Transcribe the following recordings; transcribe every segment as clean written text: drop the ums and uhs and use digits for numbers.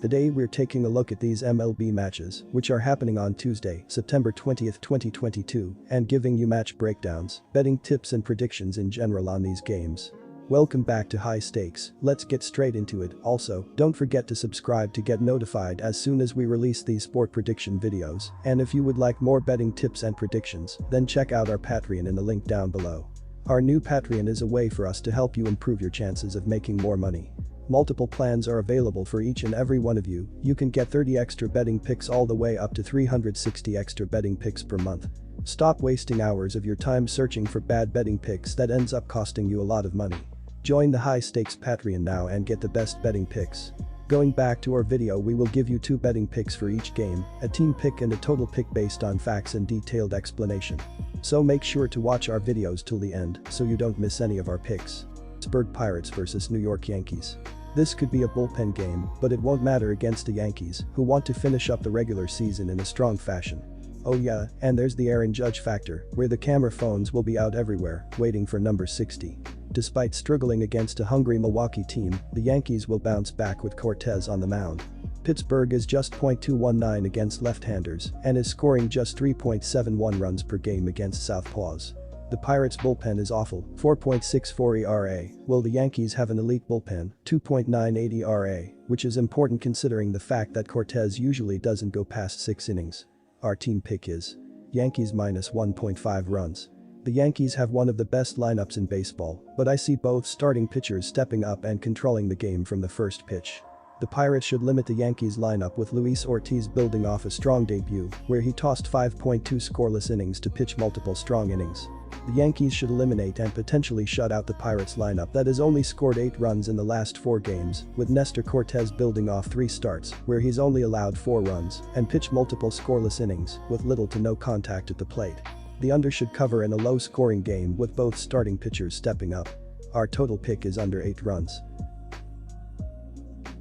Today we're taking a look at these MLB matches, which are happening on Tuesday, September 20th, 2022, and giving you match breakdowns, betting tips and predictions in general on these games. Welcome back to High Stakes, let's get straight into it. Also, don't forget to subscribe to get notified as soon as we release these sport prediction videos, and if you would like more betting tips and predictions, then check out our Patreon in the link down below. Our new Patreon is a way for us to help you improve your chances of making more money. Multiple plans are available for each and every one of you. You can get 30 extra betting picks all the way up to 360 extra betting picks per month. Stop wasting hours of your time searching for bad betting picks that ends up costing you a lot of money. Join the High Stakes Patreon now and get the best betting picks. Going back to our video, we will give you 2 betting picks for each game, a team pick and a total pick based on facts and detailed explanation. So make sure to watch our videos till the end so you don't miss any of our picks. Pittsburgh Pirates vs New York Yankees. This could be a bullpen game, but it won't matter against the Yankees, who want to finish up the regular season in a strong fashion. Oh yeah, and there's the Aaron Judge factor, where the camera phones will be out everywhere, waiting for number 60. Despite struggling against a hungry Milwaukee team, the Yankees will bounce back with Cortez on the mound. Pittsburgh is just .219 against left-handers and is scoring just 3.71 runs per game against southpaws. The Pirates' bullpen is awful, 4.64 ERA, while the Yankees have an elite bullpen, 2.98 ERA, which is important considering the fact that Cortez usually doesn't go past 6 innings. Our team pick is Yankees minus 1.5 runs. The Yankees have one of the best lineups in baseball, but I see both starting pitchers stepping up and controlling the game from the first pitch. The Pirates should limit the Yankees lineup with Luis Ortiz building off a strong debut, where he tossed 5.2 scoreless innings to pitch multiple strong innings. The Yankees should eliminate and potentially shut out the Pirates lineup that has only scored 8 runs in the last 4 games, with Nestor Cortez building off 3 starts, where he's only allowed 4 runs, and pitch multiple scoreless innings, with little to no contact at the plate. The under should cover in a low-scoring game with both starting pitchers stepping up. Our total pick is under 8 runs.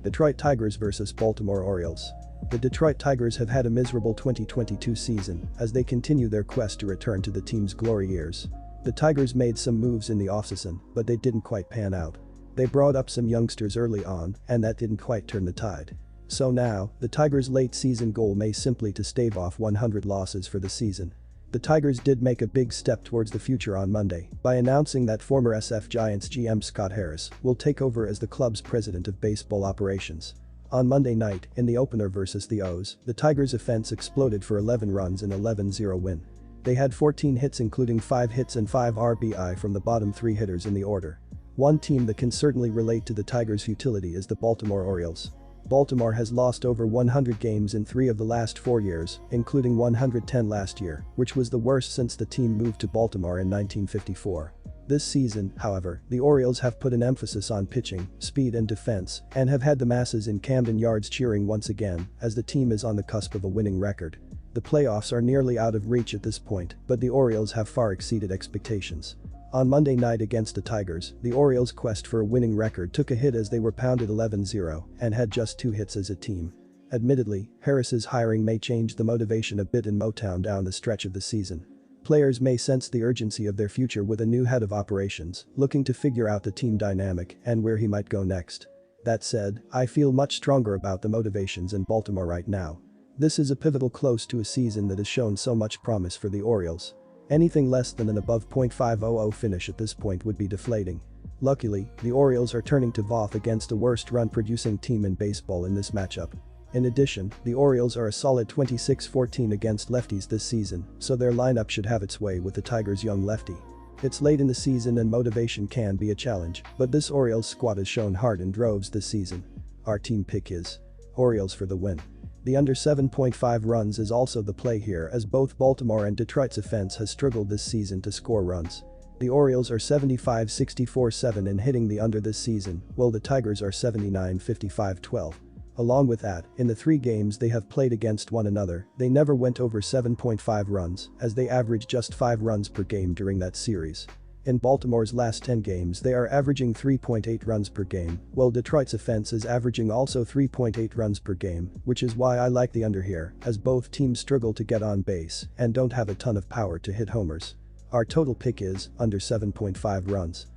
Detroit Tigers vs Baltimore Orioles. The Detroit Tigers have had a miserable 2022 season as they continue their quest to return to the team's glory years. The Tigers made some moves in the offseason, but they didn't quite pan out. They brought up some youngsters early on, and that didn't quite turn the tide. So now, the Tigers' late season goal may simply to stave off 100 losses for the season. The Tigers did make a big step towards the future on Monday by announcing that former SF Giants GM Scott Harris will take over as the club's president of baseball operations. On Monday night, in the opener versus the O's, the Tigers' offense exploded for 11 runs in an 11-0 win. They had 14 hits including 5 hits and 5 RBI from the bottom 3 hitters in the order. One team that can certainly relate to the Tigers' futility is the Baltimore Orioles. Baltimore has lost over 100 games in 3 of the last 4 years, including 110 last year, which was the worst since the team moved to Baltimore in 1954. This season, however, the Orioles have put an emphasis on pitching, speed and defense, and have had the masses in Camden Yards cheering once again, as the team is on the cusp of a winning record. The playoffs are nearly out of reach at this point, but the Orioles have far exceeded expectations. On Monday night against the Tigers, the Orioles' quest for a winning record took a hit as they were pounded 11-0 and had just 2 hits as a team. Admittedly, Harris's hiring may change the motivation a bit in Motown down the stretch of the season. Players may sense the urgency of their future with a new head of operations, looking to figure out the team dynamic and where he might go next. That said, I feel much stronger about the motivations in Baltimore right now. This is a pivotal close to a season that has shown so much promise for the Orioles. Anything less than an above .500 finish at this point would be deflating. Luckily, the Orioles are turning to Voth against the worst run-producing team in baseball in this matchup. In addition, the Orioles are a solid 26-14 against lefties this season, so their lineup should have its way with the Tigers' young lefty. It's late in the season and motivation can be a challenge, but this Orioles squad has shown heart in droves this season. Our team pick is Orioles for the win. The under 7.5 runs is also the play here as both Baltimore and Detroit's offense has struggled this season to score runs. The Orioles are 75-64-7 in hitting the under this season, while the Tigers are 79-55-12. Along with that, in the 3 games they have played against one another, they never went over 7.5 runs, as they averaged just 5 runs per game during that series. In Baltimore's last 10 games they are averaging 3.8 runs per game, while Detroit's offense is averaging also 3.8 runs per game, which is why I like the under here, as both teams struggle to get on base and don't have a ton of power to hit homers. Our total pick is under 7.5 runs.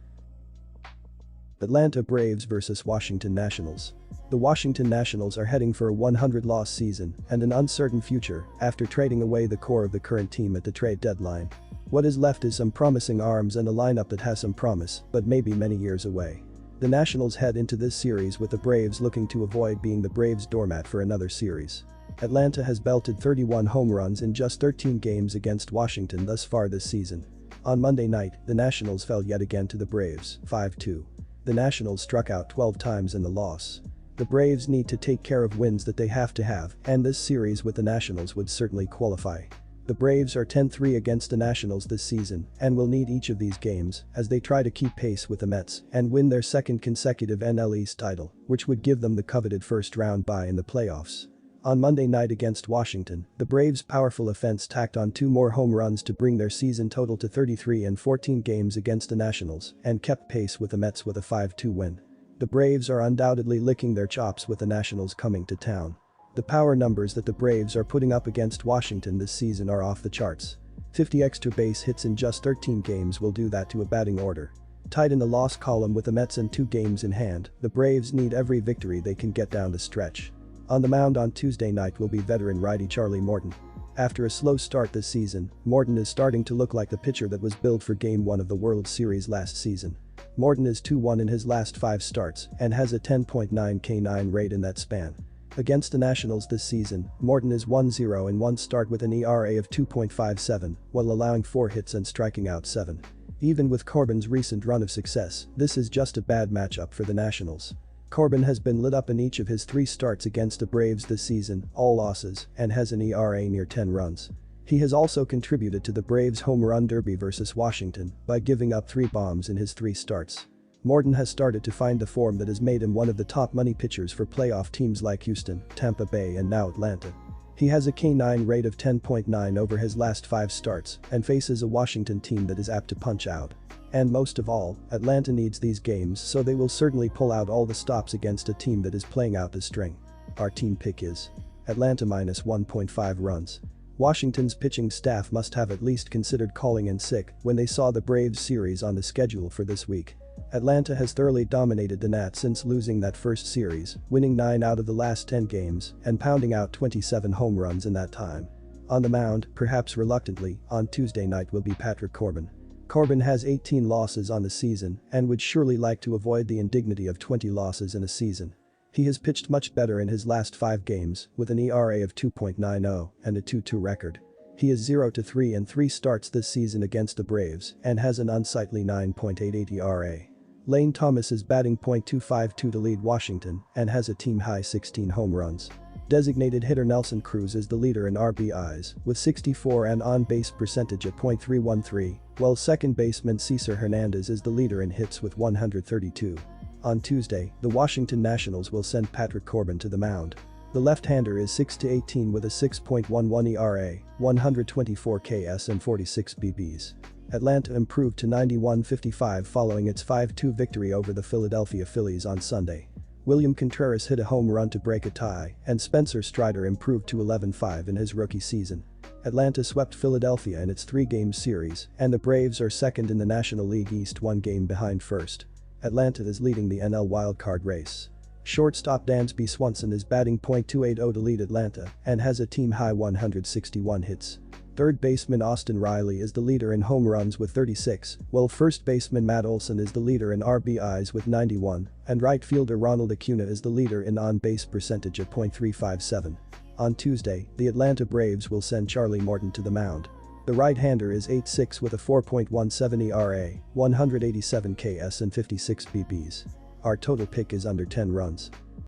Atlanta Braves vs Washington Nationals. The Washington Nationals are heading for a 100-loss season and an uncertain future after trading away the core of the current team at the trade deadline. What is left is some promising arms and a lineup that has some promise, but may be many years away. The Nationals head into this series with the Braves looking to avoid being the Braves' doormat for another series. Atlanta has belted 31 home runs in just 13 games against Washington thus far this season. On Monday night, the Nationals fell yet again to the Braves, 5-2. The Nationals struck out 12 times in the loss. The Braves need to take care of wins that they have to have, and this series with the Nationals would certainly qualify. The Braves are 10-3 against the Nationals this season and will need each of these games as they try to keep pace with the Mets and win their second consecutive NL East title, which would give them the coveted first-round bye in the playoffs. On Monday night against Washington, the Braves' powerful offense tacked on 2 more home runs to bring their season total to 33 in 14 games against the Nationals and kept pace with the Mets with a 5-2 win. The Braves are undoubtedly licking their chops with the Nationals coming to town. The power numbers that the Braves are putting up against Washington this season are off the charts. 50 extra base hits in just 13 games will do that to a batting order. Tied in the loss column with the Mets and 2 games in hand, the Braves need every victory they can get down the stretch. On the mound on Tuesday night will be veteran righty Charlie Morton. After a slow start this season, Morton is starting to look like the pitcher that was built for Game 1 of the World Series last season. Morton is 2-1 in his last 5 starts and has a 10.9 K9 rate in that span. Against the Nationals this season, Morton is 1-0 in 1 start with an ERA of 2.57 while allowing 4 hits and striking out 7. Even with Corbin's recent run of success, this is just a bad matchup for the Nationals. Corbin has been lit up in each of his 3 starts against the Braves this season, all losses, and has an ERA near 10 runs. He has also contributed to the Braves' home run derby versus Washington by giving up 3 bombs in his 3 starts. Morton has started to find the form that has made him one of the top money pitchers for playoff teams like Houston, Tampa Bay and now Atlanta. He has a K9 rate of 10.9 over his last 5 starts and faces a Washington team that is apt to punch out. And most of all, Atlanta needs these games so they will certainly pull out all the stops against a team that is playing out the string. Our team pick is Atlanta minus 1.5 runs. Washington's pitching staff must have at least considered calling in sick when they saw the Braves series on the schedule for this week. Atlanta has thoroughly dominated the Nats since losing that first series, winning 9 out of the last 10 games and pounding out 27 home runs in that time. On the mound, perhaps reluctantly, on Tuesday night will be Patrick Corbin. Corbin has 18 losses on the season and would surely like to avoid the indignity of 20 losses in a season. He has pitched much better in his last 5 games with an ERA of 2.90 and a 2-2 record. He is 0-3 in 3 starts this season against the Braves and has an unsightly 9.88 ERA. Lane Thomas is batting .252 to lead Washington and has a team-high 16 home runs. Designated hitter Nelson Cruz is the leader in RBIs with 64 and on-base percentage at .313, while second baseman Cesar Hernandez is the leader in hits with 132. On Tuesday, the Washington Nationals will send Patrick Corbin to the mound. The left-hander is 6-18 with a 6.11 ERA, 124 Ks and 46 BBs. Atlanta improved to 91-55 following its 5-2 victory over the Philadelphia Phillies on Sunday. William Contreras hit a home run to break a tie, and Spencer Strider improved to 11-5 in his rookie season. Atlanta swept Philadelphia in its 3-game series, and the Braves are second in the National League East 1 game behind first. Atlanta is leading the NL wildcard race. Shortstop Dansby Swanson is batting .280 to lead Atlanta and has a team-high 161 hits. Third baseman Austin Riley is the leader in home runs with 36, while first baseman Matt Olson is the leader in RBIs with 91, and right fielder Ronald Acuna is the leader in on-base percentage at .357. On Tuesday, the Atlanta Braves will send Charlie Morton to the mound. The right-hander is 8-6 with a 4.17 ERA, 187 Ks and 56 BBs. Our total pick is under 10 runs.